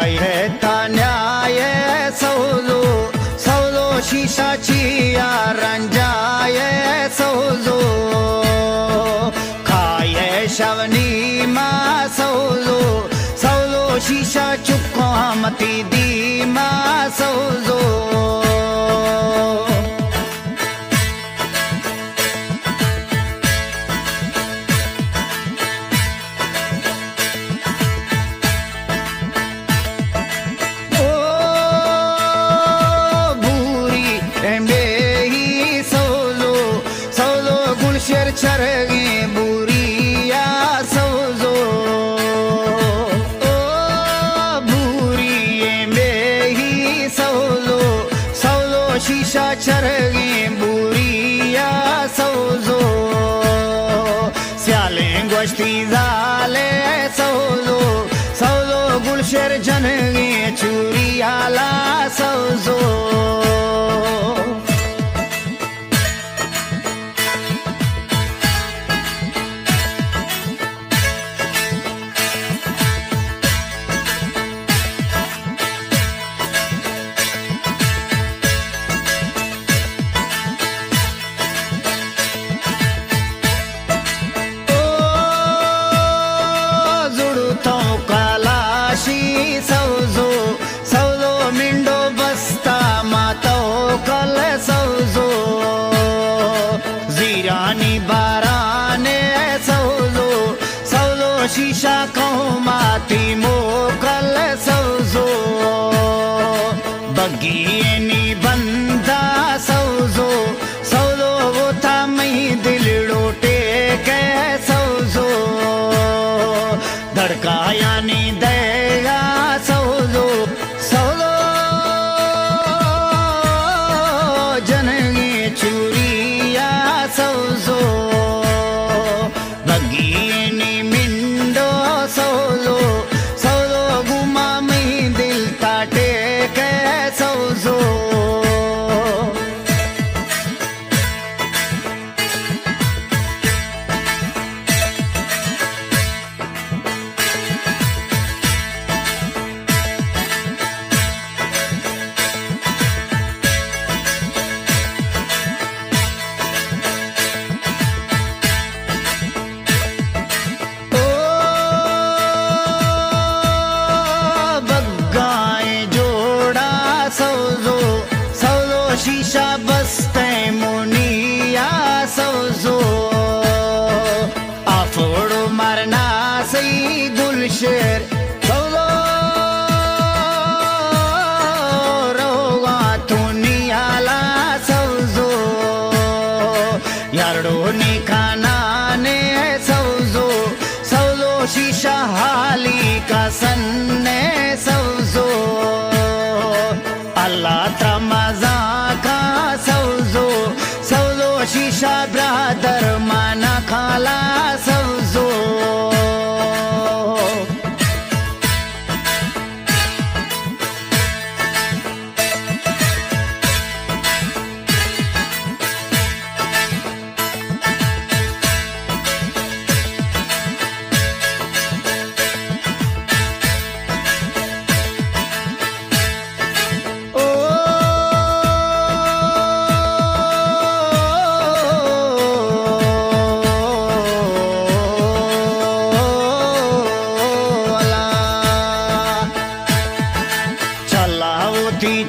येता न्याय सौजो सौजो शिशाची रंजाय सौजो खाये शवनी मा सौजो सौजो शिशा चुको मती दी मा सौजो चरगे बुरिया सौजो ओ बुरिये में ही सौजो सौजो शीशा चरगे बुरिया सौजो स्याले गोष्टी झाले सौजो सौजो गुलशेर जनगे चुरियाला सौजो सौजो सौजो मिंडो बस्ता मातो कल सौजो जीरानी बाराने सौजो सौजो शीशा को माती मोकल सौजो बगियनी बंदा सौजो सौजो वो था मई दिल लोटे के सौजो धड़कायानी देगा सौजो सौजो जनगी चुरिया सौजो बगियनी मिंडो सौजो सौजो गुमा में दिल ताटे के सौजो शीशा बसते मुनिया सौजो आफोड़ो मरना सही गुलशेर सौजो रोगा तुनियाला सौजो यारडो निखाना ने सौजो सौजो शीशा हाली का सन्ने सौजो अल्लाह तमजा सौजो सौजो शीशा ब्रादर माना खाला सौजो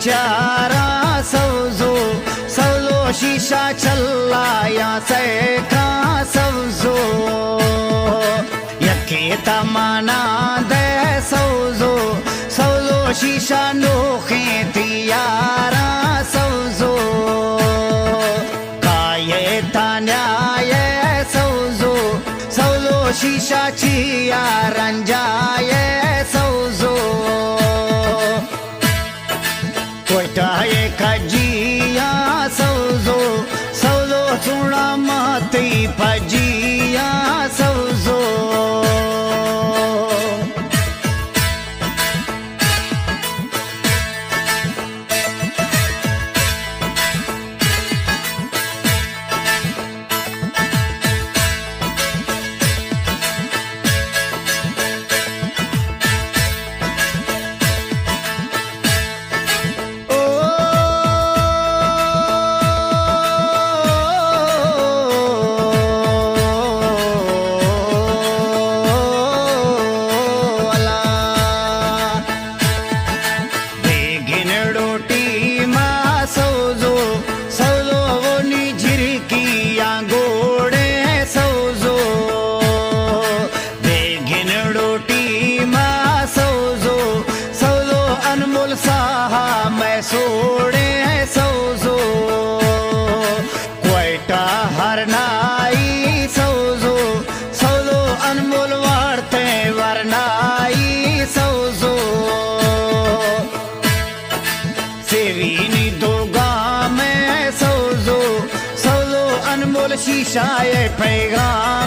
चारा सौजो सौजो शीशा चल्लाया से का सौजो यके तमना दे सौजो सौजो शीशा नोखे तियारा सौजो काये तान्याय सौजो सौजो शीशा चिया रंजाय सौजो कोयटाये खजिया सौजो सौजो चूड़ा माती फजिया सौजो सोडे है सौजो क्वेटा हरनाई सौजो सौजो अनमोल वाढते वरनाई सौजो सेवीनी दोगा में सौजो सौजो अनमोल शीशाए पैगाम